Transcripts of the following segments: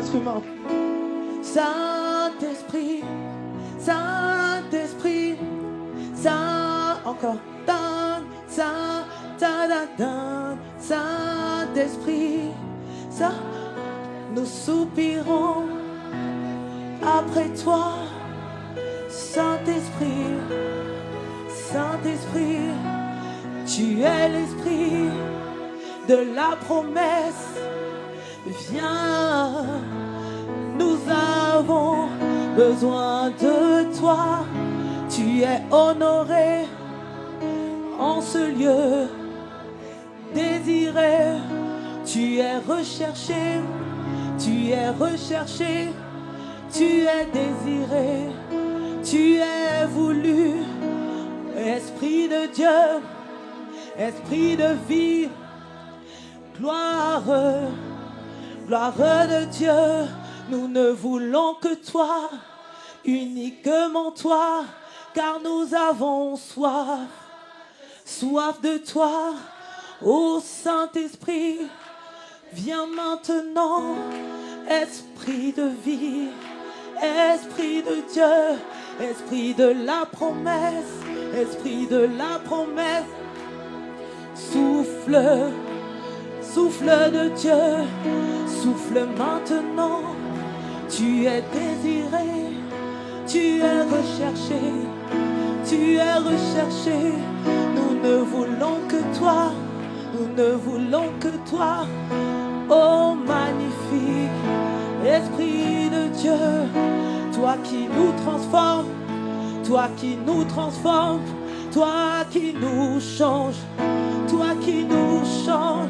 instruments. Saint-Esprit, Saint-Esprit, Saint, encore, Saint-Esprit, ça, nous soupirons après toi, Saint-Esprit, Saint-Esprit, tu es l'esprit de la promesse, viens, nous avons besoin de toi, tu es honoré en ce lieu, désiré, tu es recherché, tu es recherché, tu es désiré, tu es voulu, Esprit de Dieu, Esprit de vie, gloire, gloire de Dieu, nous ne voulons que toi, uniquement toi, car nous avons soif, soif de toi, ô Saint-Esprit, viens maintenant, Esprit de vie, Esprit de Dieu, Esprit de la promesse, Esprit de la promesse, souffle, souffle de Dieu, souffle maintenant, tu es désiré, tu es recherché, tu es recherché, nous ne voulons que toi, nous ne voulons que toi, oh magnifique, Esprit de Dieu, toi qui nous transformes, toi qui nous transformes, toi qui nous change, toi qui nous change,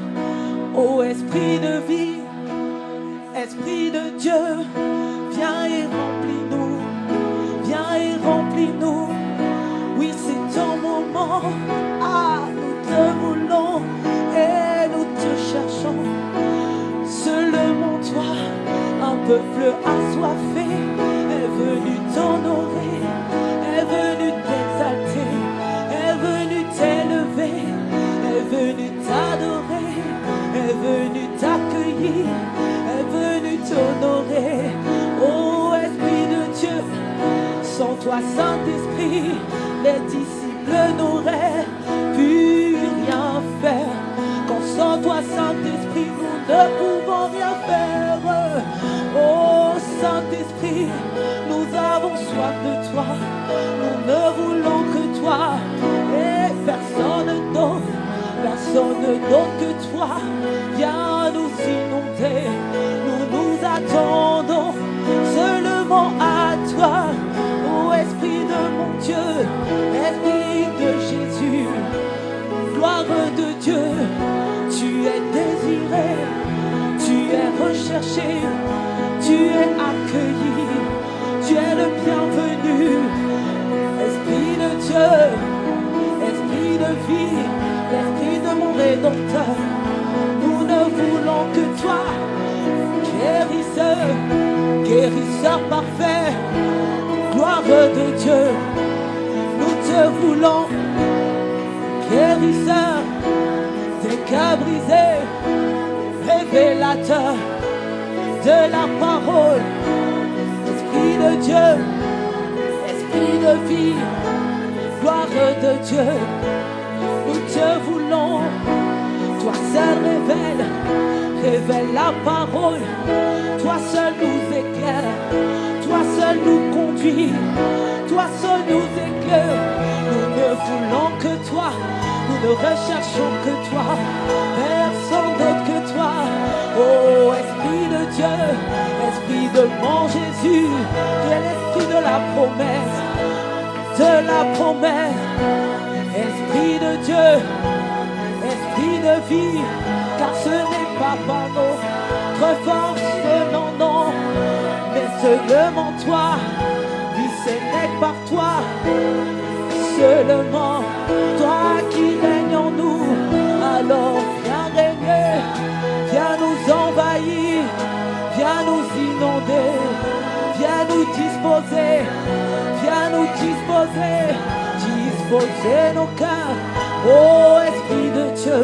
ô Esprit de vie, Esprit de Dieu, viens et remplis-nous, viens et remplis-nous, oui c'est ton moment, ah nous te voulons et nous te cherchons, seulement toi, un peuple assoiffé est venu t'honorer, est venu t'exalter, est venu t'élever, est venu t'adorer, est venu t'accueillir, est venu t'honorer, ô Esprit de Dieu, sans toi Saint-Esprit, les disciples n'auraient pu rien faire, quand sans toi Saint-Esprit, nous ne pouvons rien faire, ô Saint-Esprit, nous avons soif de toi, nous ne voulons que toi, et personne d'autre que toi, viens nous inonder, nous nous attendons seulement à toi, ô Esprit de mon Dieu, Esprit de Jésus, gloire de Dieu, tu es désiré, tu es recherché, tu es accueilli, tu es le bienvenu, Esprit de Dieu, Esprit de vie, Esprit de mon Rédempteur, nous ne voulons que toi, guérisseur, guérisseur parfait, gloire de Dieu, nous te voulons, guérisseur, des cœurs brisés, révélateur de la parole, Esprit de Dieu, Esprit de vie, gloire de Dieu, nous te voulons, toi seul révèle la parole, toi seul nous éclaire, toi seul nous conduit, toi seul nous éclaire, nous ne voulons que toi, nous ne recherchons que toi, personne d'autre que toi, oh Esprit de Dieu, Esprit de mon Jésus, tu es l'Esprit de la promesse, Esprit de Dieu, Esprit de vie, car ce n'est pas par notre force, non, non, mais seulement toi, oui, ce n'est par toi, seulement toi qui règnes en nous, alors viens régner, viens nous envahir, viens nous inonder, viens nous disposer, disposer nos cœurs, ô Esprit de Dieu,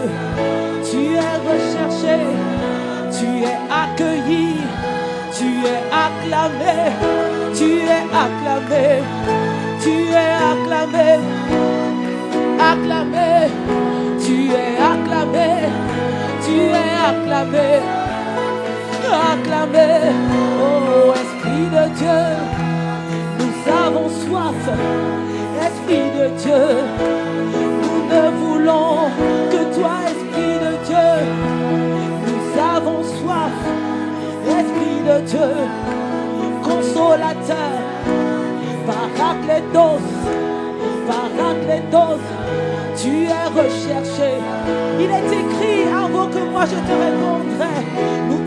tu es recherché, tu es accueilli, tu acclamé, tu es acclamé, tu es acclamé, acclamé, tu es acclamé, tu es acclamé, acclamé. Oh Esprit de Dieu, nous avons soif, Esprit de Dieu, nous ne voulons que toi, Esprit de Dieu, nous avons soif, Esprit de Dieu, consolateur, Paraclétos, Paraclétos, tu es recherché. Il est écrit, invoque que moi je te répondrai. Nous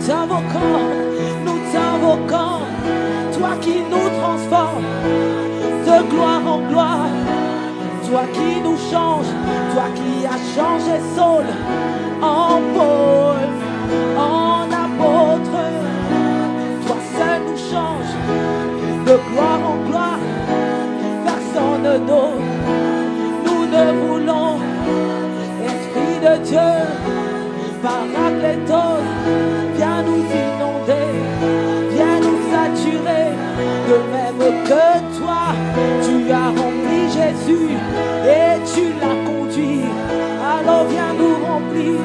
t'invoquons, toi qui nous transformes de gloire en gloire, toi qui nous changes, toi qui as changé Saul en Paul, en apôtre, toi seul nous change de gloire en gloire, personne d'autre. Nous ne voulons, Esprit de Dieu, Paraclétos, viens nous inonder, viens nous saturer, de même que toi, tu as rempli Jésus et tu l'as conduit. Alors viens nous remplir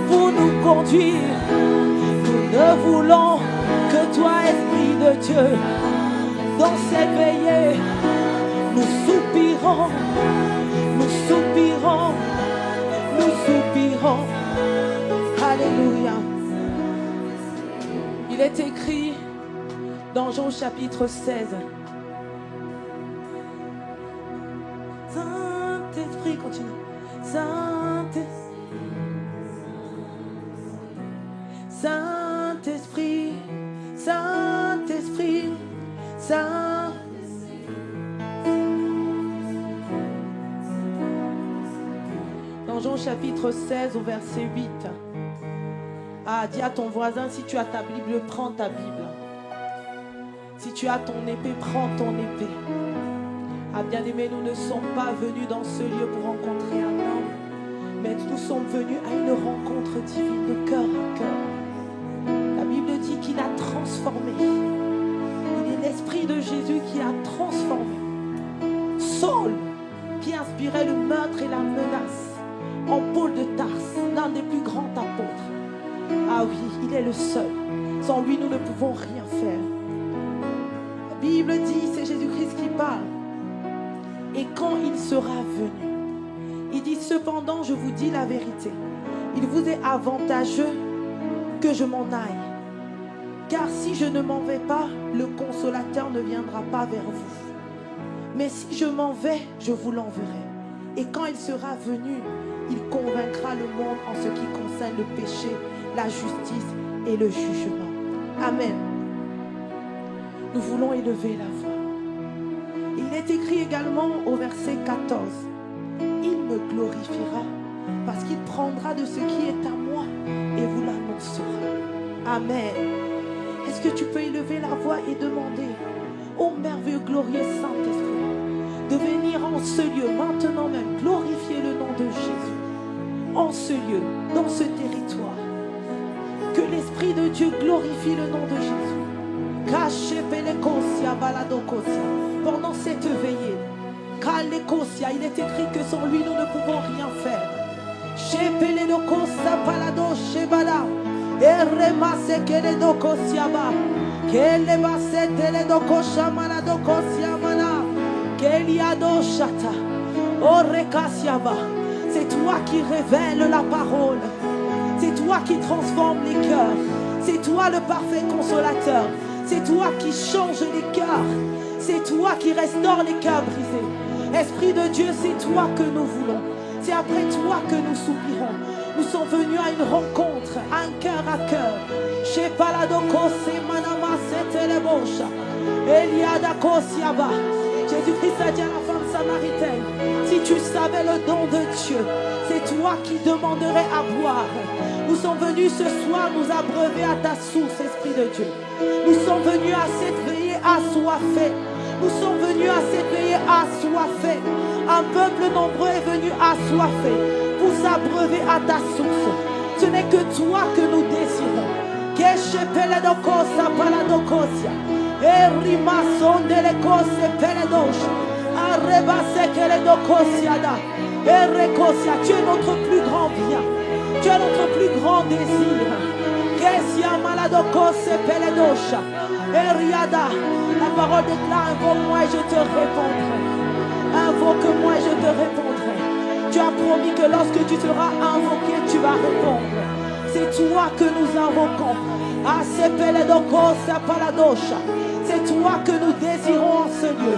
pour nous conduire. Nous ne voulons que toi, Esprit de Dieu, dans cette veillée, nous soupirons, nous soupirons, nous soupirons. Alléluia. Il est écrit dans Jean chapitre 16. Saint-Esprit, continue. Saint-Esprit, Saint-Esprit, Saint. Dans Jean chapitre 16 au verset 8. Ah, dis à ton voisin, si tu as ta Bible, prends ta Bible. Si tu as ton épée, prends ton épée. Ah, bien-aimés, nous ne sommes pas venus dans ce lieu pour rencontrer un homme, mais nous sommes venus à une rencontre divine de cœur à cœur. La Bible dit qu'il a transformé. Il est l'Esprit de Jésus qui a transformé Saul, qui inspirait le meurtre et la menace, en Paul de Tarse, l'un des plus grands apôtres. Ah oui, il est le seul. Sans lui, nous ne pouvons rien faire. La Bible dit, c'est Jésus-Christ qui parle. Et quand il sera venu, il dit, cependant, je vous dis la vérité. Il vous est avantageux que je m'en aille. Car si je ne m'en vais pas, le consolateur ne viendra pas vers vous. Mais si je m'en vais, je vous l'enverrai. Et quand il sera venu, il convaincra le monde en ce qui concerne le péché, la justice et le jugement. Amen. Nous voulons élever la voix. Il est écrit également au verset 14. Il me glorifiera parce qu'il prendra de ce qui est à moi et vous l'annoncera. Amen. Est-ce que tu peux élever la voix et demander au merveilleux, glorieux Saint-Esprit de venir en ce lieu, maintenant même, glorifier le nom de Jésus. En ce lieu, dans ce territoire. Que l'Esprit de Dieu glorifie le nom de Jésus. Pendant cette veillée, il est écrit que sans lui nous ne pouvons rien faire. C'est toi qui révèles la parole. C'est toi qui transformes les cœurs. C'est toi le parfait consolateur. C'est toi qui changes les cœurs. C'est toi qui restaure les cœurs brisés. Esprit de Dieu, c'est toi que nous voulons. C'est après toi que nous soupirons. Nous sommes venus à une rencontre, à un cœur à cœur. Chez Paladoko, c'est Manama, c'était les Bocha. Eliada Kosiaba. Jésus-Christ a dit à la femme samaritaine, si tu savais le don de Dieu, c'est toi qui demanderais à boire. Nous sommes venus ce soir nous abreuver à ta source, Esprit de Dieu. Nous sommes venus à cette veillée assoiffée. Nous sommes venus à cette veillée assoiffée. Un peuple nombreux est venu assoiffé pour s'abreuver à ta source. Ce n'est que toi que nous désirons. Keshe peledokosa paladokosia. Erimason de lekose peledosha. Arrebase keledokosia da. Erekosia. Tu es notre plus grand bien. Tu es notre plus grand désir. Kesia maladokose peledosha. Eriada. La parole déclare, invoque-moi et je te répondrai. Invoque-moi et je te répondrai. Tu as promis que lorsque tu seras invoqué, tu vas répondre. C'est toi que nous invoquons. C'est toi que nous désirons en ce lieu.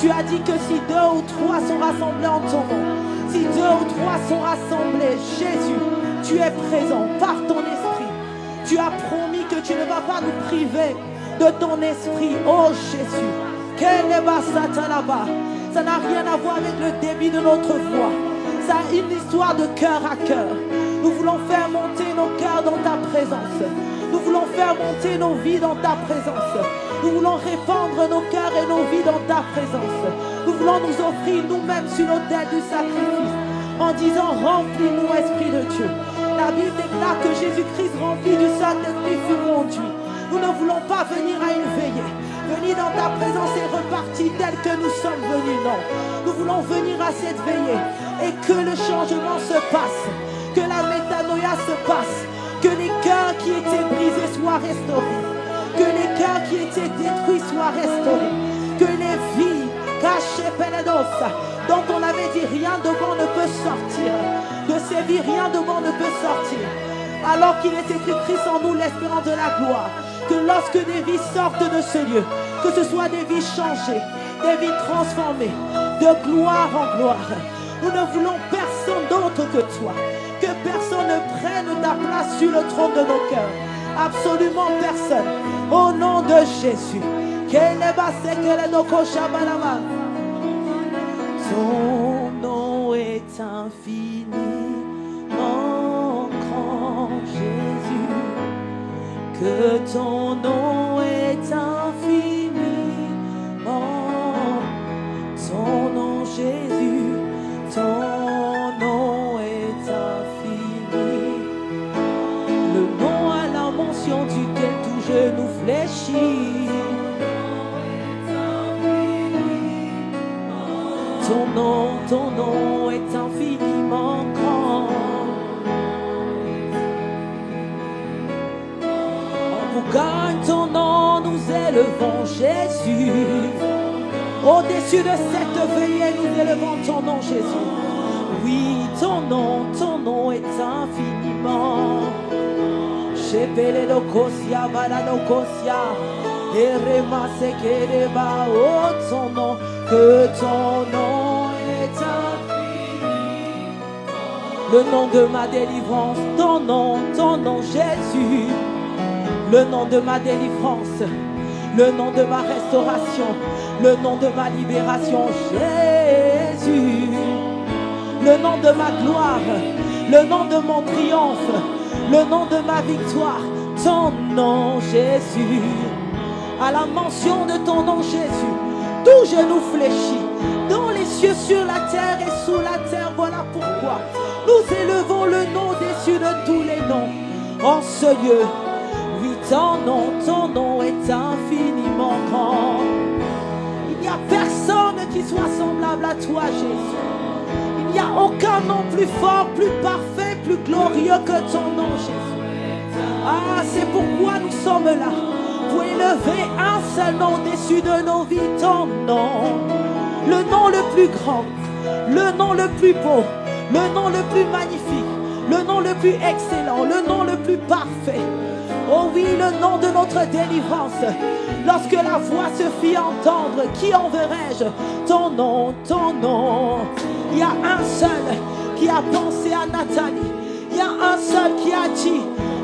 Tu as dit que si 2 ou 3 sont rassemblés en ton nom, si 2 ou 3 sont rassemblés, Jésus, tu es présent par ton esprit. Tu as promis que tu ne vas pas nous priver de ton esprit. Oh Jésus, ça n'a rien à voir avec le débit de notre voix. Ça a une histoire de cœur à cœur. Nous voulons faire monter nos cœurs dans ta présence. Nous voulons faire monter nos vies dans ta présence. Nous voulons répandre nos cœurs et nos vies dans ta présence. Nous voulons nous offrir nous-mêmes sur l'autel du sacrifice en disant remplis-nous, Esprit de Dieu. La Bible déclare que Jésus-Christ rempli du Saint-Esprit fut conduit. Nous ne voulons pas venir à une veillée, venir dans ta présence et repartir tel que nous sommes venus. Non, nous voulons venir à cette veillée et que le changement se passe, que la métanoïa se passe, que les cœurs qui étaient brisés soient restaurés, que les cœurs qui étaient détruits soient restaurés, que les vies cachées peledosa, dont on avait dit rien de bon ne peut sortir, de ces vies rien de bon ne peut sortir, alors qu'il est écrit Christ en nous l'espérance de la gloire, que lorsque des vies sortent de ce lieu, que ce soit des vies changées, des vies transformées, de gloire en gloire. Nous ne voulons personne d'autre que toi. Que personne ne prenne ta place sur le trône de nos cœurs. Absolument personne. Au nom de Jésus. Ton nom est infiniment grand, Jésus. Que ton nom est infiniment. Ton nom, Jésus. Ton nom est infini. Le nom à la mention duquel tout genou fléchit. Ton nom est infiniment grand. En vous gagne ton nom, nous élevons Jésus. Au-dessus de cette veillée, nous élevons ton nom, Jésus. Oui, ton nom est infiniment. Shepelelokosia, balalokosia, eremasekereba, oh ton nom, que ton nom est infini. Le nom de ma délivrance, ton nom, Jésus. Le nom de ma délivrance, le nom de ma restauration, le nom de ma libération, Jésus. Le nom de ma gloire, le nom de mon triomphe, le nom de ma victoire, ton nom, Jésus. À la mention de ton nom, Jésus, tout genou fléchit, dans les cieux, sur la terre et sous la terre. Voilà pourquoi nous élevons le nom au-dessus de tous les noms en ce lieu. Oui, ton nom est infiniment grand. Il n'y a personne qui soit semblable à toi, Jésus. Il n'y a aucun nom plus fort, plus parfait, plus glorieux que ton nom, Jésus. Ah, c'est pourquoi nous sommes là, pour élever un seul nom au-dessus de nos vies, ton nom. Le nom le plus grand, le nom le plus beau, le nom le plus magnifique, le nom le plus excellent, le nom le plus parfait. Oh oui, le nom de notre délivrance. Lorsque la voix se fit entendre, qui enverrai-je? Ton nom, ton nom. Il y a un seul qui a pensé à Nathalie. Il y a un seul qui a dit,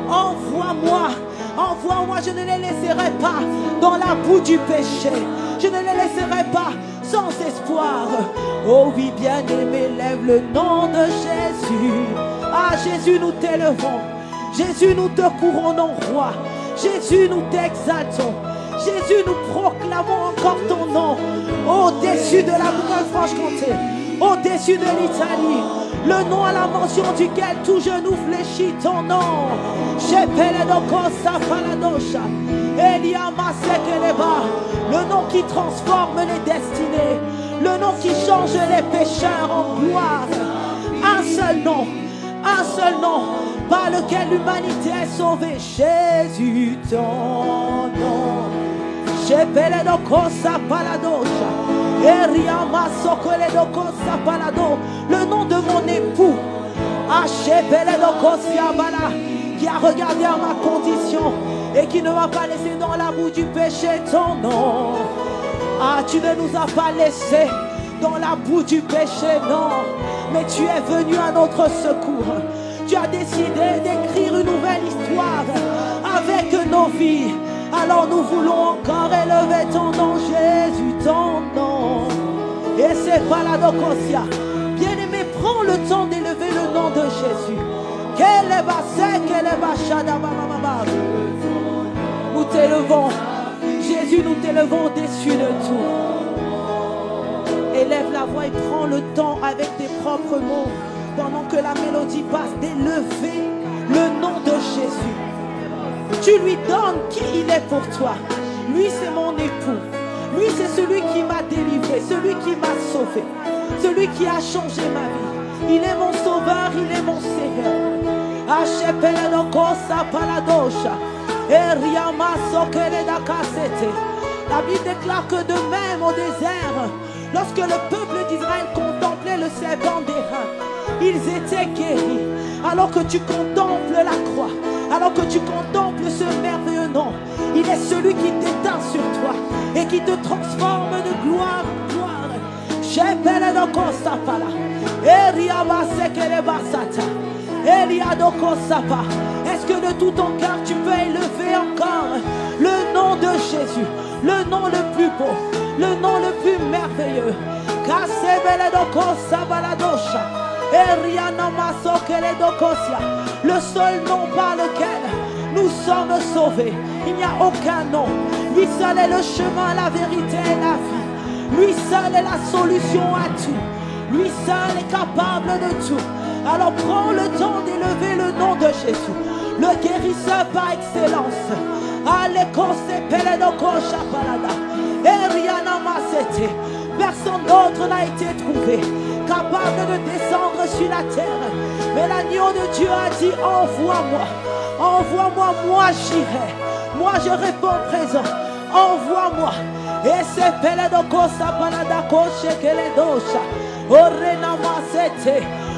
envoie-moi, envoie-moi, je ne les laisserai pas dans la boue du péché. Je ne les laisserai pas sans espoir. Oh oui, bien-aimé, lève le nom de Jésus. Ah, Jésus, nous t'élevons. Jésus, nous te couronnons, roi. Jésus, nous t'exaltons. Jésus, nous proclamons encore ton nom au-dessus de la Nouvelle-Franche-Comté, au-dessus de l'Italie, Le nom à la mention duquel tout genou fléchit, ton nom. Le nom qui transforme les destinées. Le nom qui change les pécheurs en gloire. Un seul nom par lequel l'humanité est sauvée. Jésus, ton nom. Le nom de mon époux, qui a regardé à ma condition et qui ne m'a pas laissé dans la boue du péché. Ton nom. Ah, tu ne nous as pas laissé dans la boue du péché, non, mais tu es venu à notre secours. Tu as décidé d'écrire une nouvelle histoire avec nos vies. Alors nous voulons encore élever ton nom, Jésus, ton nom. Et c'est pas la docosia. Bien-aimé, prends le temps d'élever le nom de Jésus. Nous t'élevons, Jésus, nous t'élevons au-dessus de tout. Élève la voix et prends le temps avec tes propres mots, pendant que la mélodie passe, d'élever le nom de Jésus. Tu lui donnes qui il est pour toi. Lui, c'est mon époux. Lui, c'est celui qui m'a délivré, celui qui m'a sauvé, celui qui a changé ma vie. Il est mon sauveur, il est mon Seigneur. La Bible déclare que de même au désert, lorsque le peuple d'Israël contemplait le serpent d'airain, ils étaient guéris. Alors que tu contemples la croix, alors que tu contemples ce merveilleux nom, il est celui qui t'éteint sur toi et qui te transforme de gloire en gloire. Est-ce que de tout ton cœur tu peux élever encore le nom de Jésus, le nom le plus beau, le nom le plus merveilleux? Le seul nom par lequel nous sommes sauvés. Il n'y a aucun nom. Lui seul est le chemin, la vérité et la vie. Lui seul est la solution à tout. Lui seul est capable de tout. Alors prends le temps d'élever le nom de Jésus, le guérisseur par excellence. Personne d'autre n'a été trouvé capable de descendre sur la terre. Mais l'agneau de Dieu a dit: envoie-moi, envoie-moi, moi j'irai. Moi je réponds présent, envoie-moi. Et c'est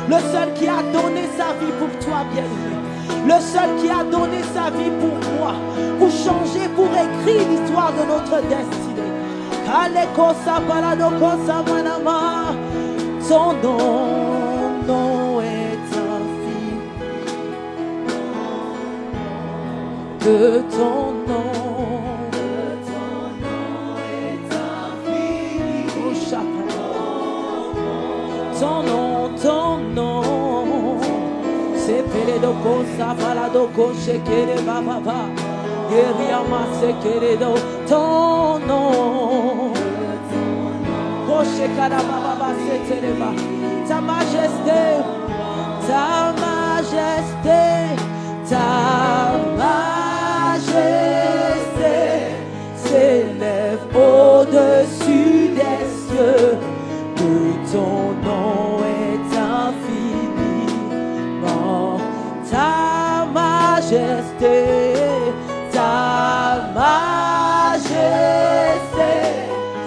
le seul qui a donné sa vie pour toi, bien-aimé. Le seul qui a donné sa vie pour moi, pour changer, pour écrire l'histoire de notre destinée. Son nom est infini. Que ton nom est infini. Ton nom, c'est Pélédoko, Sabaladoko, Shekere Baba, Yeriama Sekeredo, ton nom. Ta majesté, ta majesté, ta majesté s'élève au-dessus des cieux. Que ton nom est infiniment. Ta majesté, ta majesté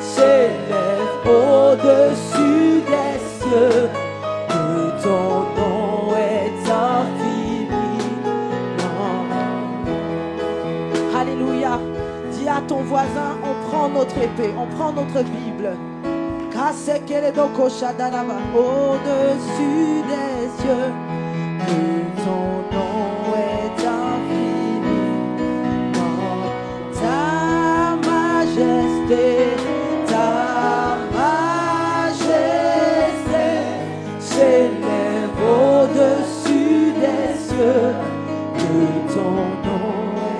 s'élève au-dessus des cieux. Que ton nom est infiniment. Alléluia. Dis à ton voisin, on prend notre épée, on prend notre Bible. Au-dessus des cieux. Que ton nom est infiniment. Ta majesté, ta majesté s'élève au-dessus des cieux. Que ton nom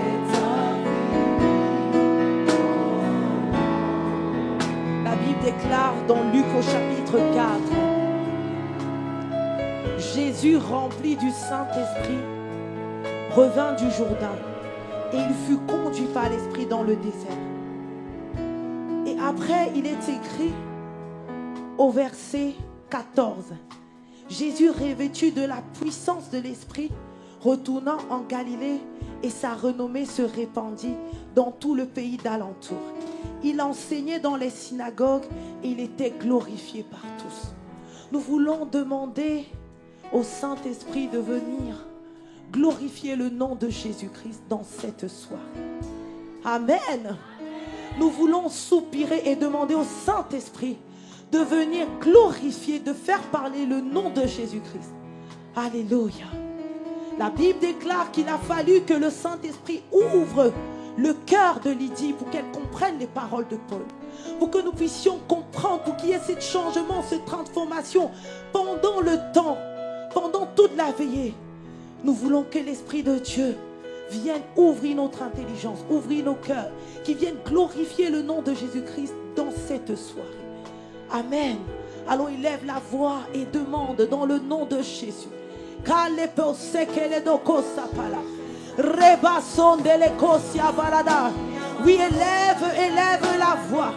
est infiniment. La Bible déclare dans Luc au chapitre 4: Jésus, rempli du Saint-Esprit, revint du Jourdain et il fut conduit par l'Esprit dans le désert. Et après, il est écrit au verset 14, Jésus, revêtu de la puissance de l'Esprit, retourna en Galilée et sa renommée se répandit dans tout le pays d'alentour. Il enseignait dans les synagogues et il était glorifié par tous. Nous voulons demander au Saint-Esprit de venir glorifier le nom de Jésus-Christ dans cette soirée. Amen. Nous voulons soupirer et demander au Saint-Esprit de venir glorifier, de faire parler le nom de Jésus-Christ. Alléluia. La Bible déclare qu'il a fallu que le Saint-Esprit ouvre le cœur de Lydie pour qu'elle comprenne les paroles de Paul. Pour que nous puissions comprendre, pour qu'il y ait ce changement, cette transformation pendant le temps, pendant toute la veillée. Nous voulons que l'Esprit de Dieu vienne ouvrir notre intelligence, ouvrir nos cœurs, qu'il vienne glorifier le nom de Jésus-Christ dans cette soirée. Amen. Alors élève la voix et demande dans le nom de Jésus. Oui, élève la voix.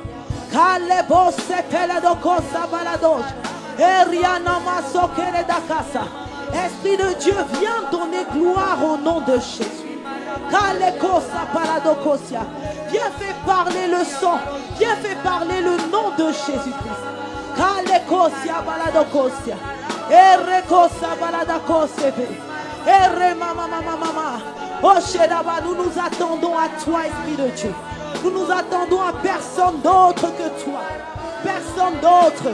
Esprit de Dieu, viens donner gloire au nom de Jésus. Viens faire parler le sang. Viens faire parler le nom de Jésus-Christ. Nous nous attendons à toi, Esprit de Dieu. Nous nous attendons à personne d'autre que toi. Personne d'autre.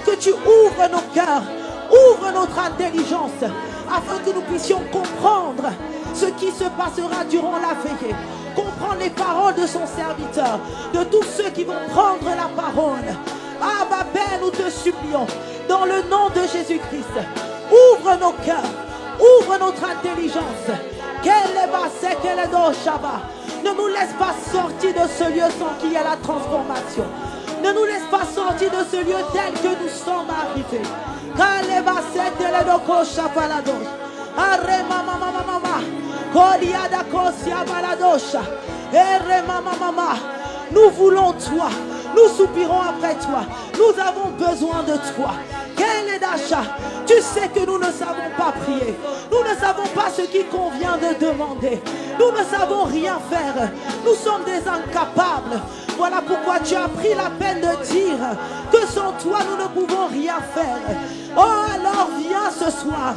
Que tu ouvres nos cœurs, ouvre notre intelligence, afin que nous puissions comprendre ce qui se passera durant la veillée. Comprendre les paroles de son serviteur, de tous ceux qui vont prendre la parole. Abba Père, nous te supplions, dans le nom de Jésus-Christ, ouvre nos cœurs, ouvre notre intelligence. Ne nous laisse pas sortir de ce lieu sans qu'il y ait la transformation. Ne nous laisse pas sortir de ce lieu tel que nous sommes arrivés. Nous voulons toi. Nous soupirons après toi. Nous avons besoin de toi. Quel est d'achat? Tu sais que nous ne savons pas prier. Nous ne savons pas ce qu'il convient de demander. Nous ne savons rien faire. Nous sommes des incapables. Voilà pourquoi tu as pris la peine de dire que sans toi nous ne pouvons rien faire. Oh, alors viens ce soir.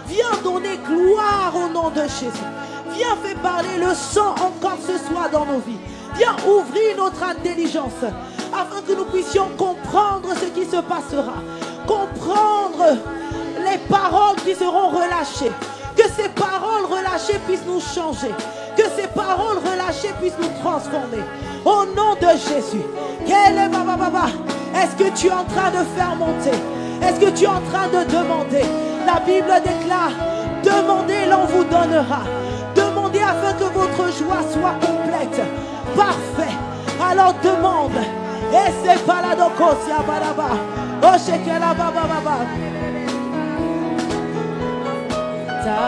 Viens donner gloire au nom de Jésus. Viens faire parler le sang encore ce soir dans nos vies. Viens ouvrir notre intelligence afin que nous puissions comprendre ce qui se passera. Comprendre les paroles qui seront relâchées. Que ces paroles relâchées puissent nous changer. Que ces paroles relâchées puissent nous transformer. Au nom de Jésus. Est-ce que tu es en train de faire monter? Est-ce que tu es en train de demander? La Bible déclare, demandez, l'on vous donnera. Demandez afin que votre joie soit complète. Parfait. Alors demande. Et c'est pas la dokosia baraba. Oh shekela baba baba. Ta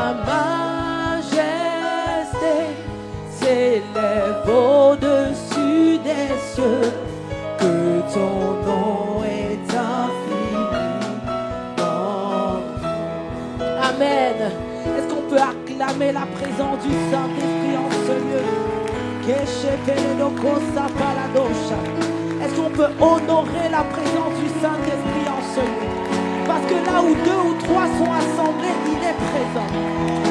majesté s'élève au-dessus des cieux. Que ton nom est infini. Amen. Est-ce qu'on peut acclamer la présence du Saint-Esprit en ce lieu? Est-ce qu'on peut honorer la présence du Saint-Esprit en ce lieu? Parce que là où 2 ou 3 sont assemblés, il est présent.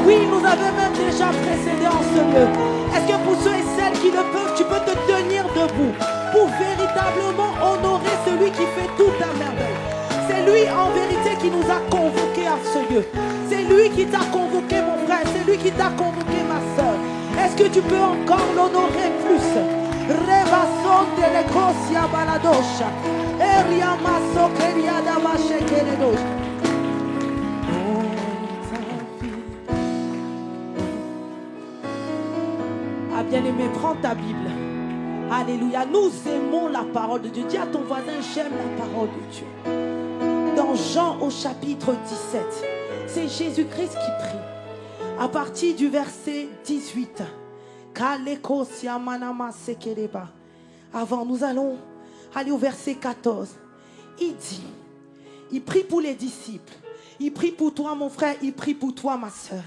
Oui, nous avons même déjà précédé en ce lieu. Est-ce que pour ceux et celles qui le peuvent, tu peux te tenir debout pour véritablement honorer celui qui fait toute la merveille? C'est lui en vérité qui nous a convoqués à ce lieu. C'est lui qui t'a convoqué, mon frère. C'est lui qui t'a convoqué, ma soeur. Est-ce que tu peux encore l'honorer plus? Rebason de l'Ecosia baladosha. Eriamaso keriada mashekeredos. Ah, bien-aimé, prends ta Bible. Alléluia. Nous aimons la parole de Dieu. Dis à ton voisin, j'aime la parole de Dieu. Dans Jean au chapitre 17. C'est Jésus-Christ qui prie. À partir du verset 18. Avant, nous allons aller au verset 14. Il dit, il prie pour les disciples. Il prie pour toi, mon frère. Il prie pour toi, ma soeur.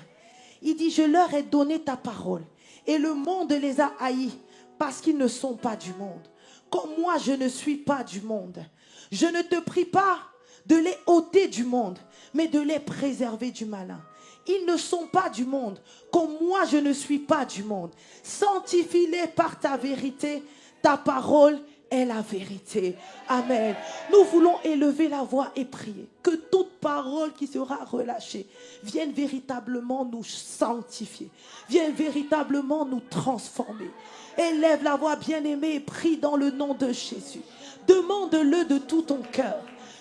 Il dit, je leur ai donné ta parole. Et le monde les a haïs parce qu'ils ne sont pas du monde. Comme moi, je ne suis pas du monde. Je ne te prie pas de les ôter du monde, mais de les préserver du malin. Ils ne sont pas du monde, comme moi je ne suis pas du monde. Sanctifie-les par ta vérité, ta parole est la vérité. Amen. Nous voulons élever la voix et prier que toute parole qui sera relâchée vienne véritablement nous sanctifier, vienne véritablement nous transformer. Élève la voix, bien-aimée, et prie dans le nom de Jésus. Demande-le de tout ton cœur.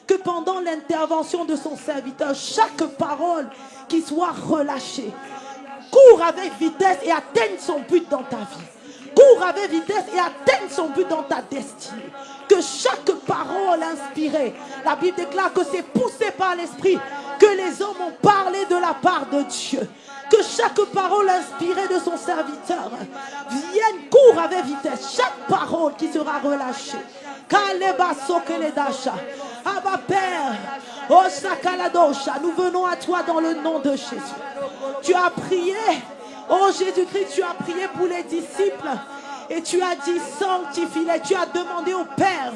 Que pendant l'intervention de son serviteur, chaque parole qui soit relâchée, court avec vitesse et atteigne son but dans ta vie. Cours avec vitesse et atteigne son but dans ta destinée. Que chaque parole inspirée, la Bible déclare que c'est poussé par l'Esprit que les hommes ont parlé de la part de Dieu. Que chaque parole inspirée de son serviteur vienne, court avec vitesse. Chaque parole qui sera relâchée. Abba Père, oh Sakaladosha, nous venons à toi dans le nom de Jésus. Tu as prié, oh Jésus-Christ, tu as prié pour les disciples et tu as dit sanctifie-les. Tu as demandé au Père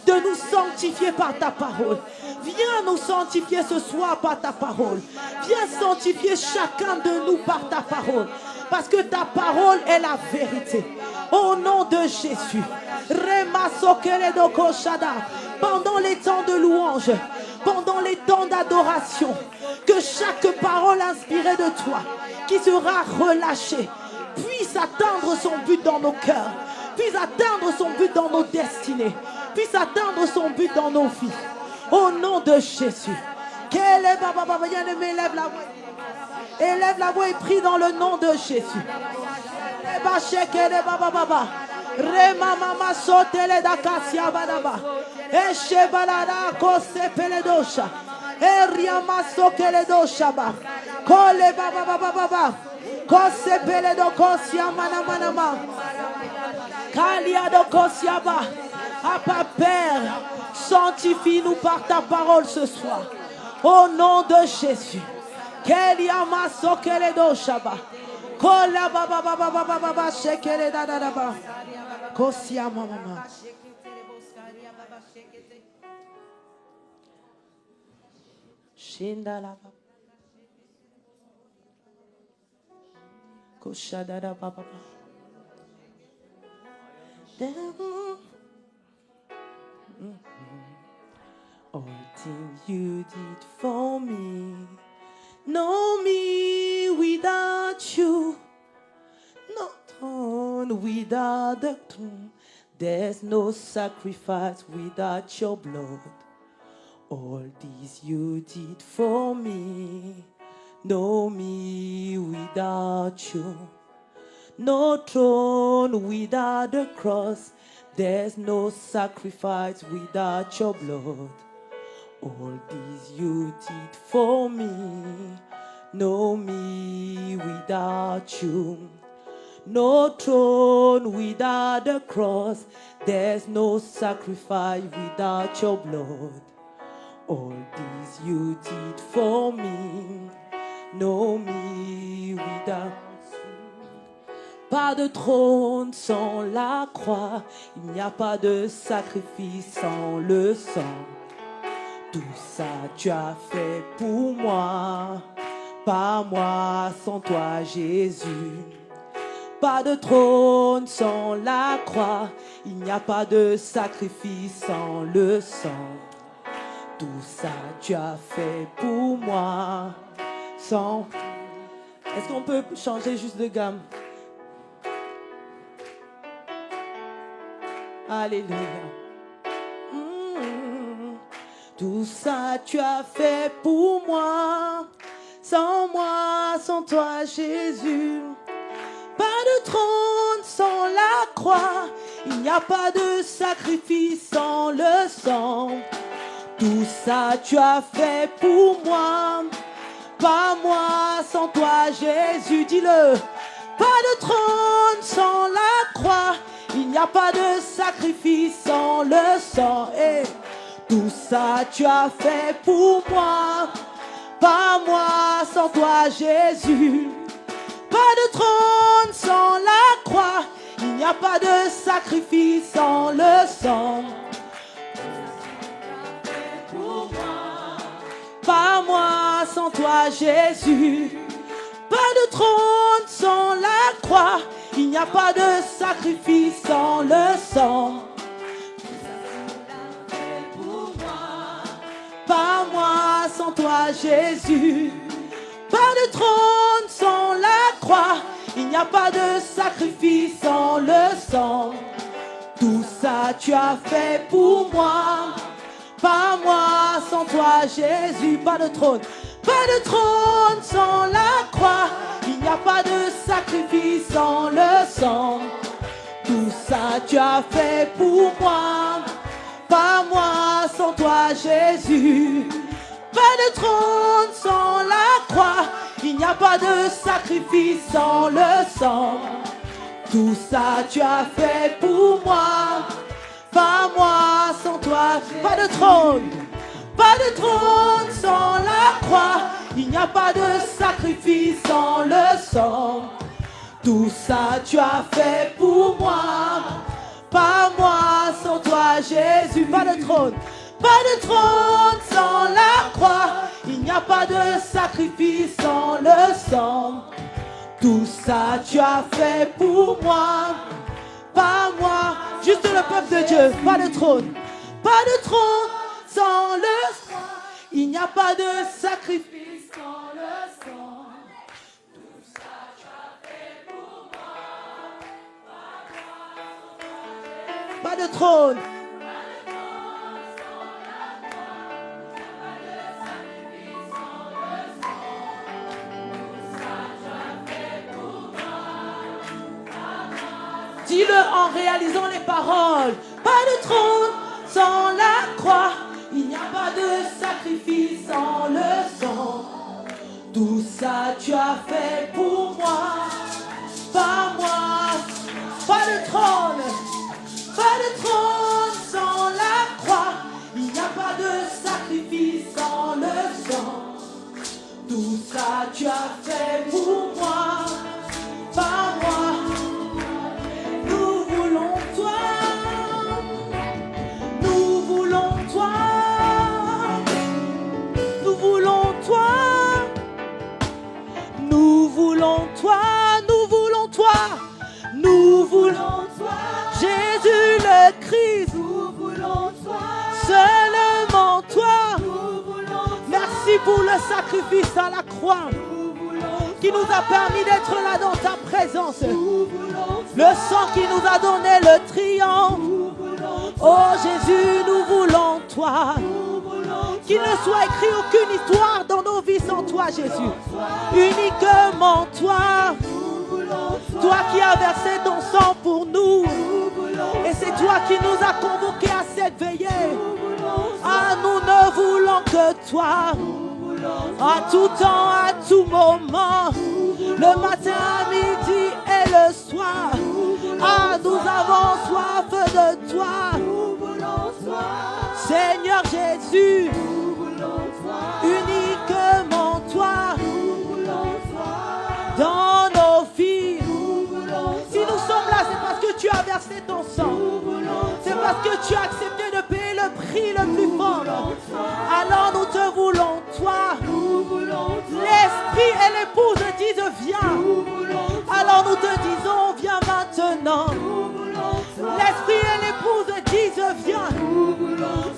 de nous sanctifier par ta parole. Viens nous sanctifier ce soir par ta parole. Viens sanctifier chacun de nous par ta parole. Parce que ta parole est la vérité. Au nom de Jésus. Pendant les temps de louange, pendant les temps d'adoration, que chaque parole inspirée de toi, qui sera relâchée, puisse atteindre son but dans nos cœurs, puisse atteindre son but dans nos destinées, puisse atteindre son but dans nos vies. Au nom de Jésus. Élève la voix et prie dans le nom de Jésus. Rema mama sotele da kasia badaba. Eshe balada kose peledosha. Eria masokele dosha ba. Kole baba baba baba. Kose peledo kosia mana mana ma. Kalia do kosia ba. Papa Père, sanctifie-nous par ta parole ce soir. Au nom de Jésus. Kelia masokele dosha ba. Kola baba baba baba baba shekele da da da ba. Kosia mama. Shinda la baba. Koshada da baba. All things you did for me. Know me without you, not on without the throne. There's no sacrifice without your blood. All this you did for me. Know me without you, no throne without the cross. There's no sacrifice without your blood. All this you did for me, know me without you. No throne without the cross, there's no sacrifice without your blood. All this you did for me, know me without you. Pas de trône sans la croix, il n'y a pas de sacrifice sans le sang. Tout ça tu as fait pour moi, pas moi sans toi Jésus. Pas de trône sans la croix, il n'y a pas de sacrifice sans le sang. Tout ça tu as fait pour moi, sans... Est-ce qu'on peut changer juste de gamme? Alléluia. Tout ça tu as fait pour moi, sans toi Jésus. Pas de trône sans la croix, il n'y a pas de sacrifice sans le sang. Tout ça tu as fait pour moi. Pas moi sans toi, Jésus, dis-le. Pas de trône sans la croix. Il n'y a pas de sacrifice sans le sang. Et tout ça tu as fait pour moi. Pas moi sans toi, Jésus. Pas de trône sans la croix. Il n'y a pas de sacrifice sans le sang. Pas moi sans toi, Jésus. Pas de trône sans la croix. Il n'y a pas de sacrifice sans le sang. Pas moi sans toi, Jésus. Pas de trône sans la croix. Il n'y a pas de sacrifice sans le sang. Tout ça tu as fait pour moi. Pas moi sans toi, Jésus. Pas de trône. Pas de trône sans la croix. Il n'y a pas de sacrifice sans le sang. Tout ça tu as fait pour moi. Pas moi sans toi, Jésus. Pas de trône sans la croix. Il n'y a pas de sacrifice sans le sang. Tout ça tu as fait pour moi. Pas moi sans toi. Pas de trône. Pas de trône sans la croix. Il n'y a pas de sacrifice sans le sang. Tout ça tu as fait pour moi. Pas moi sans toi, Jésus. Pas de trône. Pas de trône sans la croix. Il n'y a pas de sacrifice sans le sang. Tout ça tu as fait pour moi. Pas moi. Juste le peuple de Dieu. Pas de trône. Pas de trône sans le sang. Il n'y a pas de sacrifice sans le sang. Tout ça tu as fait pour moi. Pas de trône. Dis-le en réalisant les paroles. Pas de trône sans la croix. Il n'y a pas de sacrifice sans le sang. Tout ça tu as fait pour moi. Pas moi. Pas de trône. Pas de trône sans la croix. Il n'y a pas de sacrifice sans le sang. Tout ça tu as fait pour moi. Pas moi. Nous voulons toi. Nous voulons toi. Nous voulons toi. Nous voulons toi. Nous voulons toi. Nous voulons toi. Jésus le Christ. Nous voulons toi. Seulement toi. Nous voulons toi. Merci pour le sacrifice à la croix qui nous a permis d'être là dans ta présence. Le sang qui nous a donné le triomphe. Oh Jésus, nous voulons toi. Qu'il ne soit écrit aucune histoire dans nos vies sans toi, Jésus. Uniquement toi. Toi qui as versé ton sang pour nous. Et c'est toi qui nous as convoqués à cette veillée. Ah, nous ne voulons que toi. À tout temps, à tout moment. Le matin, à midi et le soir. Ah, nous avons soif de toi. Seigneur Jésus. Uniquement toi. Dans nos vies. Si nous sommes là, c'est parce que tu as versé ton sang. C'est parce que tu as accepté de payer le prix le plus fort. Alors nous te voulons, toi. L'esprit et l'épouse disent viens. Alors nous te disons viens maintenant. L'esprit et l'épouse disent viens.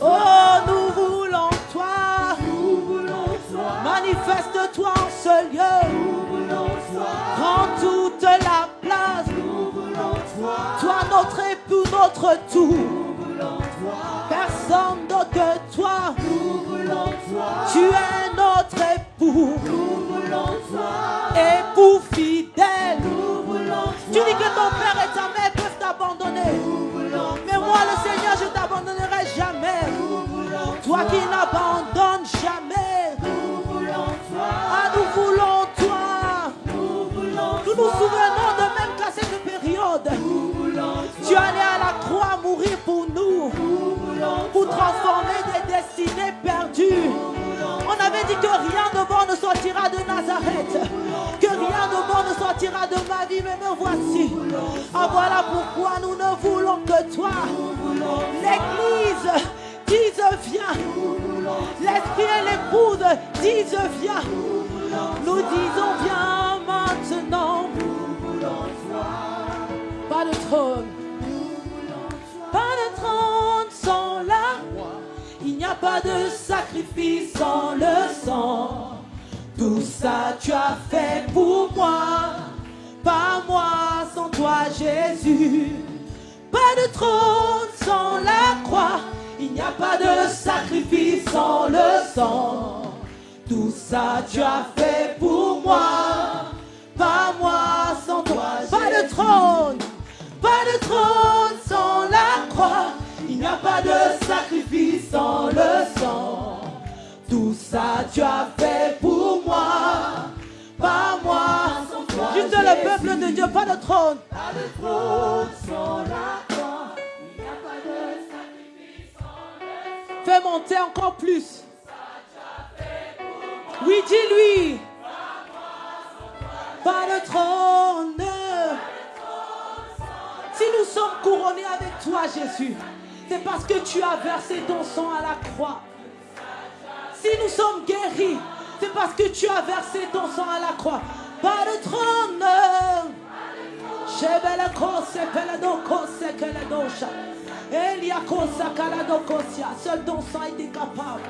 Oh, nous voulons toi. Manifeste-toi en ce lieu. Prends toute la place. Toi notre époux, notre tout. Personne d'autre que toi. Tu es notre époux. Époux fidèle. Tu dis que ton père et ta mère peuvent t'abandonner. Mais moi le Seigneur, je ne t'abandonnerai jamais. Toi qui n'as Tu es allé à la croix mourir pour nous, pour transformer des destinées perdues. On avait dit que rien de bon ne sortira de Nazareth, que rien de bon ne sortira de ma vie, mais me voici. Ah, voilà pourquoi nous ne voulons que toi. L'Église disent viens. L'Esprit et l'épouse disent viens. Nous disons viens maintenant. Pas de trône. Pas de trône sans la croix. Il n'y a pas de sacrifice sans le sang. Tout ça tu as fait pour moi. Pas moi sans toi Jésus. Pas de trône sans la croix. Il n'y a pas de sacrifice sans le sang. Tout ça tu as fait pour moi. Pas moi sans toi Jésus. Pas de trône. Pas de trône sans la croix. Il n'y a pas de sacrifice sans le sang. Tout ça tu as fait pour moi. Pas moi sans toi Juste Jésus. Le peuple de Dieu, pas de trône. Pas de trône sans la croix. Il n'y a pas de sacrifice sans le sang. Fais monter encore plus. Tout ça tu as fait pour moi. Oui, dis-lui. Pas de trône. Si nous sommes couronnés avec toi, Jésus, c'est parce que tu as versé ton sang à la croix. Si nous sommes guéris, c'est parce que tu as versé ton sang à la croix. Pas de trône. Seul ton sang était capable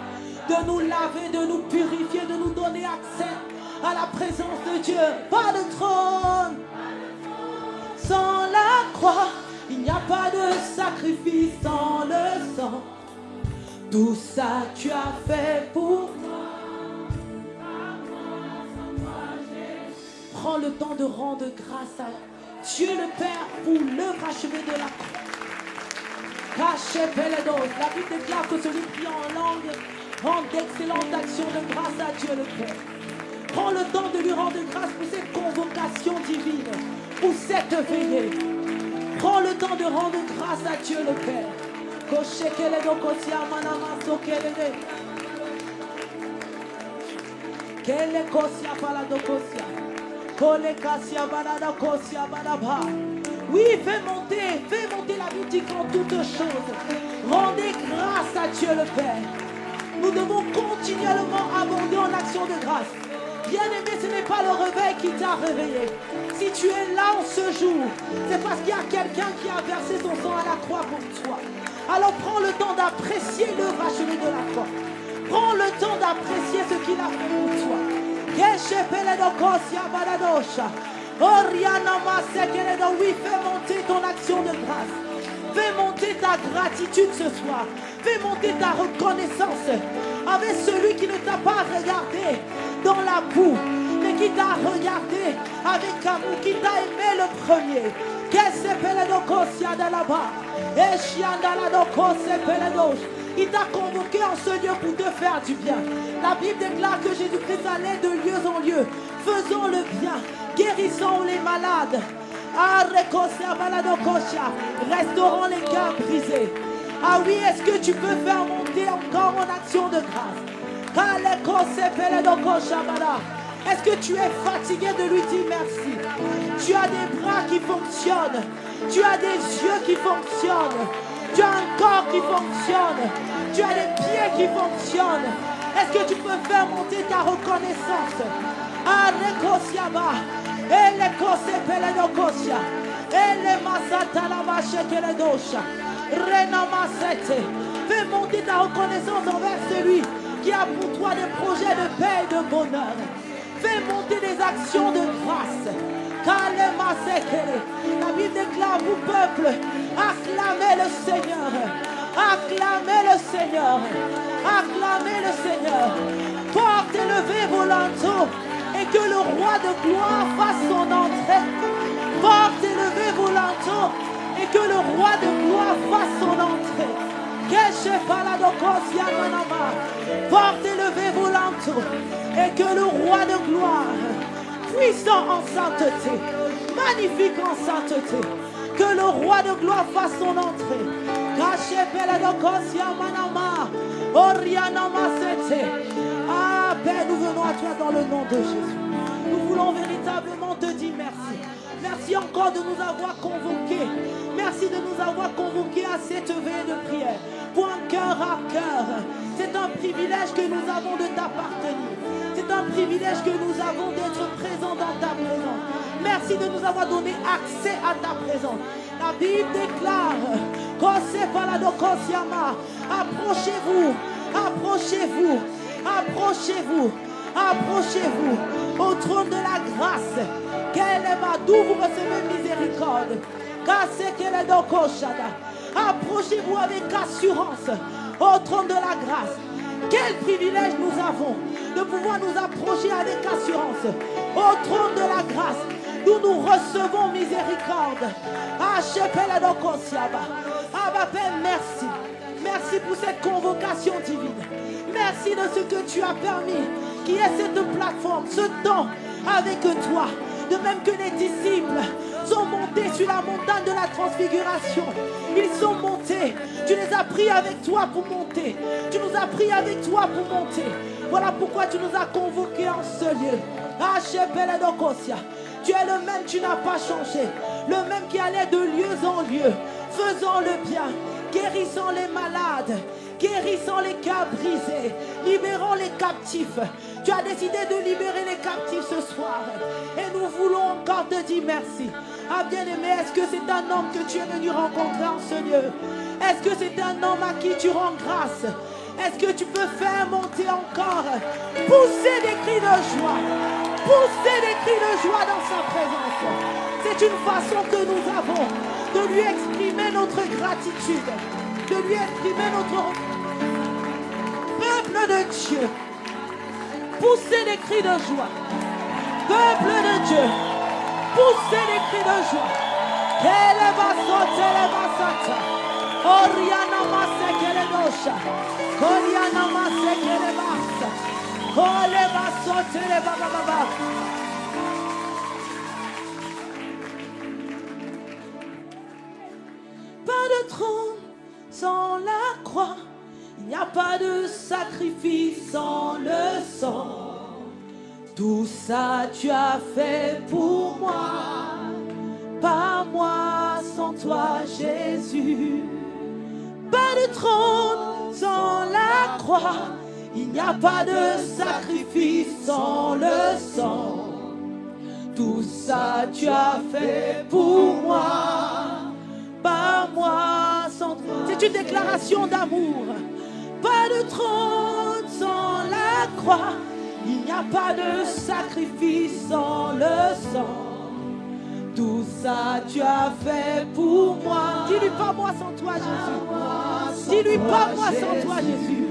de nous laver, de nous purifier, de nous donner accès à la présence de Dieu. Pas de trône. Sans la croix, il n'y a pas de sacrifice sans le sang. Tout ça tu as fait pour moi. Prends le temps de rendre grâce à Dieu le Père pour l'œuvre achevée de la croix. La Bible déclare que celui qui en langue rend d'excellentes actions de grâce à Dieu le Père. Prends le temps de lui rendre grâce pour cette convocation divine, pour cette veillée. Prends le temps de rendre grâce à Dieu le Père. Oui, fais monter la boutique en toutes choses. Rendez grâce à Dieu le Père. Nous devons continuellement abonder en action de grâce. Bien-aimé, ce n'est pas le réveil qui t'a réveillé. Si tu es là en ce jour, c'est parce qu'il y a quelqu'un qui a versé son sang à la croix pour toi. Alors prends le temps d'apprécier l'œuvre achevée de la croix. Prends le temps d'apprécier ce qu'il a fait pour toi. Oui, fais monter ton action de grâce. Fais monter ta gratitude ce soir. Fais monter ta reconnaissance avec celui qui ne t'a pas regardé dans la boue, mais qui t'a regardé avec amour, qui t'a aimé le premier. Il t'a convoqué en ce lieu pour te faire du bien. La Bible déclare que Jésus-Christ allait de lieu en lieu, faisant le bien, guérissant les malades, restaurant les cœurs brisés. Ah oui, est-ce que tu peux faire monter encore en action de grâce? Est-ce que tu es fatigué de lui dire merci? Tu as des bras qui fonctionnent. Tu as des yeux qui fonctionnent. Tu as un corps qui fonctionne. Tu as des pieds qui fonctionnent. Est-ce que tu peux faire monter ta reconnaissance? Fais monter ta reconnaissance envers celui qui a pour toi des projets de paix et de bonheur. Fais monter des actions de grâce. La Bible déclare, vous peuple, acclamez le Seigneur. Acclamez le Seigneur. Acclamez le Seigneur. Portez, levez vos linteaux et que le roi de gloire fasse son entrée. Portez, levez vos linteaux et que le roi de gloire fasse son entrée. Portez, levez vos linteaux et que le roi de gloire, puissant en sainteté, magnifique en sainteté, Que le roi de gloire fasse son entrée. Ah, Père, nous venons à toi dans le nom de Jésus. Nous voulons véritablement te dire merci. Merci encore de nous avoir convoqués. Merci de nous avoir convoqués à cette veille de prière. Pour un cœur à cœur. C'est un privilège que nous avons de t'appartenir. C'est un privilège que nous avons d'être présents dans ta présence. Merci de nous avoir donné accès à ta présence. La Bible déclare, approchez-vous, approchez-vous, approchez-vous, approchez-vous au trône de la grâce. Quelle est ma d'où vous recevez miséricorde. Approchez-vous avec assurance au trône de la grâce. Quel privilège nous avons de pouvoir nous approcher avec assurance au trône de la grâce. Nous recevons miséricorde. Père, merci. Merci pour cette convocation divine. Merci de ce que tu as permis, qui est cette plateforme, ce temps avec toi. De même que les disciples sont montés sur la montagne de la transfiguration. Ils sont montés. Tu les as pris avec toi pour monter. Tu nous as pris avec toi pour monter. Voilà pourquoi tu nous as convoqués en ce lieu. Tu es le même, tu n'as pas changé. Le même qui allait de lieu en lieu, faisant le bien, guérissant les malades, guérissant les cœurs brisés, libérant les captifs. Tu as décidé de libérer les captifs ce soir. Et nous voulons encore te dire merci. Ah bien-aimé, est-ce que c'est un homme que tu es venu rencontrer en ce lieu? Est-ce que c'est un homme à qui tu rends grâce? Est-ce que tu peux faire monter encore? Pousser des cris de joie. Pousser des cris de joie dans sa présence. C'est une façon que nous avons de lui exprimer notre gratitude. De lui exprimer notre peuple de Dieu. Pousser des cris de joie. Peuple de Dieu. Pousser des cris de joie. Oriana masekele dosha. Oriana masekele basa. Ole basotele baba baba. Pas de trône sans la croix. Il n'y a pas de sacrifice sans le sang. Tout ça tu as fait pour moi. Pas moi sans toi Jésus. Pas de trône sans la croix. Il n'y a pas de sacrifice sans le sang. Tout ça tu as fait pour moi. Pas moi sans toi. C'est une déclaration d'amour. Pas de trône sans la croix. Il n'y a pas de sacrifice sans le sang. Tout ça tu as fait pour moi. Dis-lui pas moi sans toi Jésus. Dis-lui pas moi sans toi Jésus.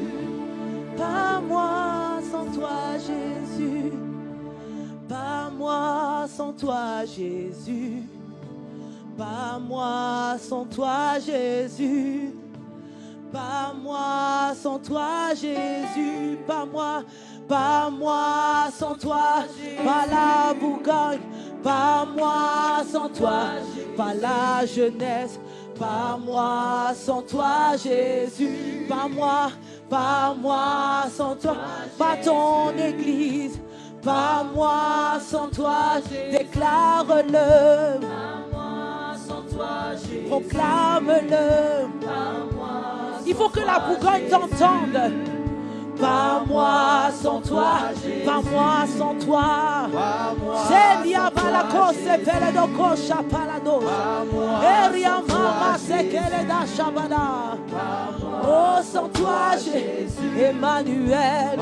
Pas moi sans toi Jésus. Pas moi sans toi Jésus. Pas moi sans toi Jésus. Pas moi sans toi Jésus. Pas moi sans toi. Pas la Bourgogne. Pas moi sans toi. Pas la jeunesse. Pas moi sans toi Jésus. Pas moi sans toi. Pas ton église. Pas moi sans toi. Déclare-le. Pas moi sans toi Jésus. Proclame-le. Il faut que la Bourgogne t'entende. Pas moi sans toi, pas moi sans toi. Celia balako se pele do kosha palado. Eria mama se kele da shabada. Oh sans toi Jésus, Emmanuel.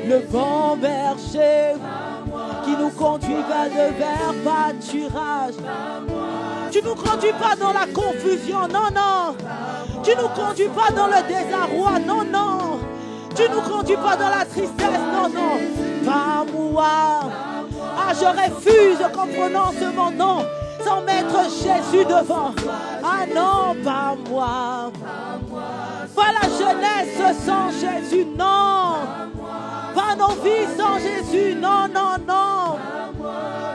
Le bon berger qui nous conduit vers le vert pâturage. Tu ne nous conduis pas dans la confusion, non, non. Tu ne nous conduis pas dans le désarroi, non, non. Tu ne nous conduis pas dans la tristesse, non, non. Pas moi. Ah, je refuse qu'on prononce mon nom sans mettre Jésus devant. Ah non, pas moi. Pas la jeunesse sans Jésus, non. Pas nos vies sans Jésus, non, non, non.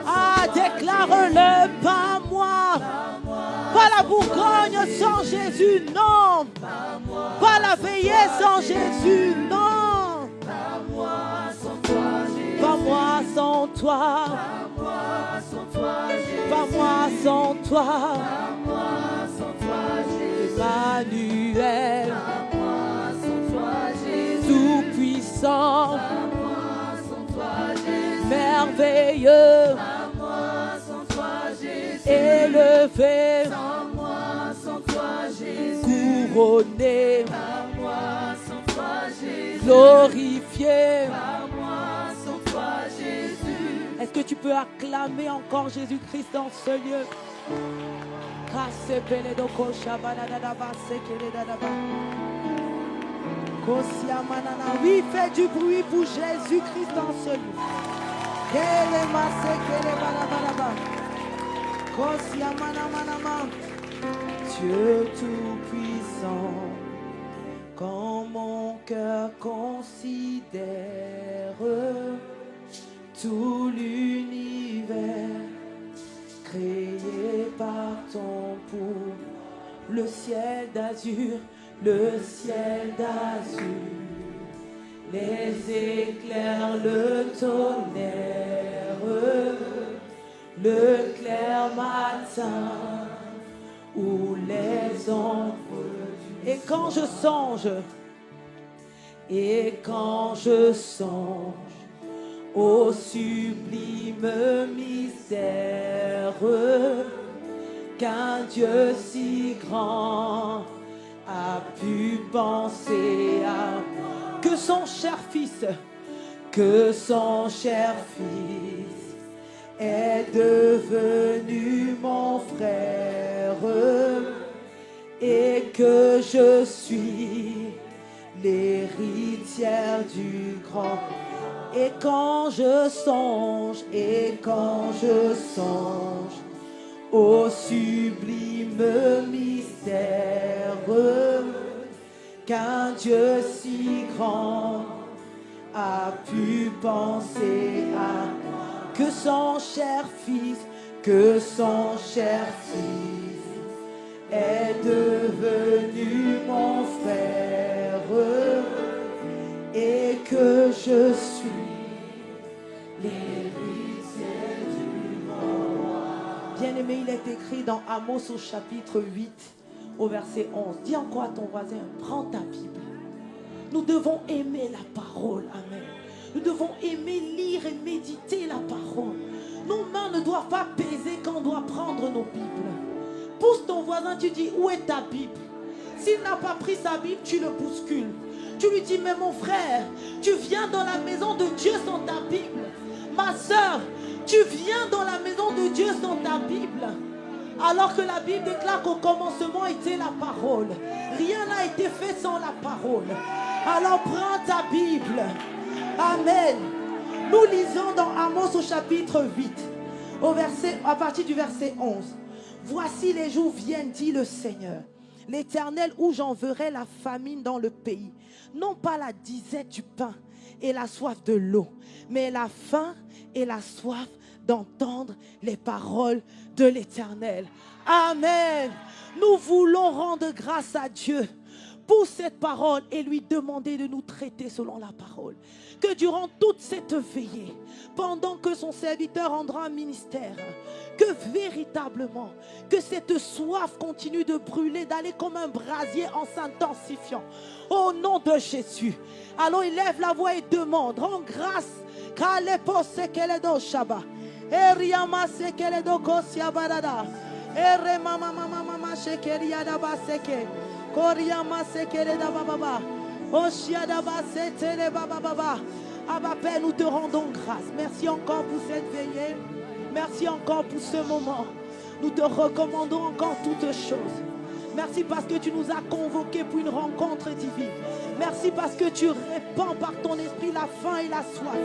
Ah, déclare-le, pas moi. la Bourgogne sans Jésus, non. Pas la veillée sans Jésus, non. Pas moi sans toi, Jésus. Pas moi sans toi. Pas moi sans toi. Pas moi sans toi, Jésus. Emmanuel. Pas moi sans toi, Jésus. Tout-puissant. Pas moi sans toi, Jésus. Merveilleux. Pas moi sans toi, Jésus. Élevé. Sans moi sans toi, Jésus. Couronné. Pas moi sans toi, Jésus. Glorifié. Pas moi sans toi, Jésus. Est-ce que tu peux acclamer encore Jésus-Christ dans ce lieu? Oui, fais du bruit pour Jésus-Christ dans ce lieu. Dieu tout-puissant, quand mon cœur considère tout l'univers créé par ton pour le ciel d'azur, les éclairs, le tonnerre, le clair matin ou les ombres. Et quand je songe au sublime mystère qu'un Dieu si grand a pu penser à que son cher fils est devenu mon frère et que je suis l'héritière du grand. Et quand je songe au sublime mystère qu'un Dieu si grand a pu penser à que son cher fils est devenu mon frère et que je suis l'héritier du roi. Bien-aimé, il est écrit dans Amos au chapitre 8, au verset 11. Dis encore à ton voisin, prends ta Bible. Nous devons aimer la parole. Amen. Nous devons aimer lire et méditer la parole. Nos mains ne doivent pas peser quand on doit prendre nos Bibles. Pousse ton voisin, tu dis, où est ta Bible? S'il n'a pas pris sa Bible, tu le bouscules. Tu lui dis, mais mon frère, tu viens dans la maison de Dieu sans ta Bible. Ma soeur, tu viens dans la maison de Dieu sans ta Bible. Alors que la Bible déclare qu'au commencement était la parole. Rien n'a été fait sans la parole. Alors prends ta Bible. Amen. Nous lisons dans Amos au chapitre 8, à partir du verset 11. Voici les jours viennent, dit le Seigneur, l'Éternel, où j'enverrai la famine dans le pays. Non pas la disette du pain et la soif de l'eau, mais la faim et la soif d'entendre les paroles de l'Éternel. Amen. Nous voulons rendre grâce à Dieu pour cette parole et lui demander de nous traiter selon la parole. Que durant toute cette veillée, pendant que son serviteur rendra un ministère, que véritablement, que cette soif continue de brûler, d'aller comme un brasier en s'intensifiant. Au nom de Jésus. Alors il lève la voix et demande, rends grâce, car les postes qu'elle est dans Shabbat. Et Riama se qu'elle est dans Kosia Barada. Et Remama Mama Shekeria Dabaseke. Koriama se qu'elle est dans Baba. Oshia Dabasete le Baba. Abba Père, nous te rendons grâce. Merci encore pour cette veillée. Merci encore pour ce moment. Nous te recommandons encore toutes choses. Merci parce que tu nous as convoqués pour une rencontre divine. Merci parce que tu répands par ton esprit la faim et la soif.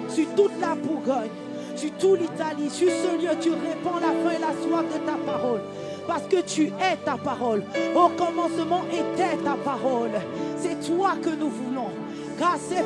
Sur toute la Bourgogne, sur toute l'Italie, sur ce lieu, tu répands la faim et la soif de ta parole. Parce que tu es ta parole. Au commencement était ta parole. C'est toi que nous voulons. Car c'est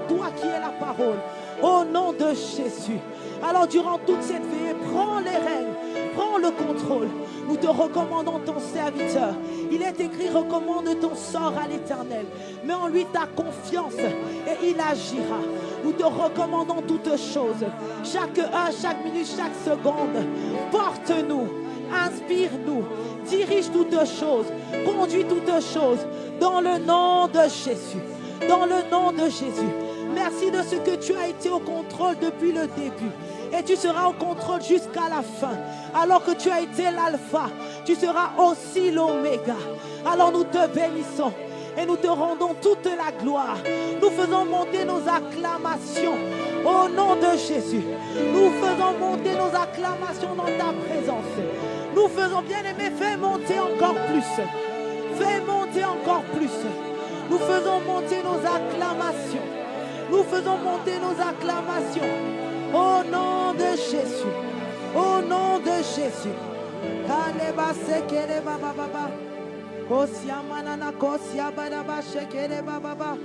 toi qui es la parole. Au nom de Jésus. Alors durant toute cette veillée, prends les rênes. Prends prends le contrôle. Nous te recommandons ton serviteur. Il est écrit, recommande ton sort à l'Éternel. Mets en lui ta confiance et il agira. Nous te recommandons toutes choses. Chaque heure, chaque minute, chaque seconde. Porte-nous, inspire-nous, dirige toutes choses, conduis toutes choses. Dans le nom de Jésus. Dans le nom de Jésus. Merci de ce que tu as été au contrôle depuis le début. Et tu seras au contrôle jusqu'à la fin. Alors que tu as été l'alpha, tu seras aussi l'oméga. Alors nous te bénissons et nous te rendons toute la gloire. Nous faisons monter nos acclamations au nom de Jésus. Nous faisons monter nos acclamations dans ta présence. Nous faisons, bien-aimé, fais monter encore plus. Fais monter encore plus. Nous faisons monter nos acclamations. Nous faisons monter nos acclamations. Au nom de Jésus. Au nom de Jésus. Kaleba sekere baba baba. Kosia manana kosia baba shekere baba baba.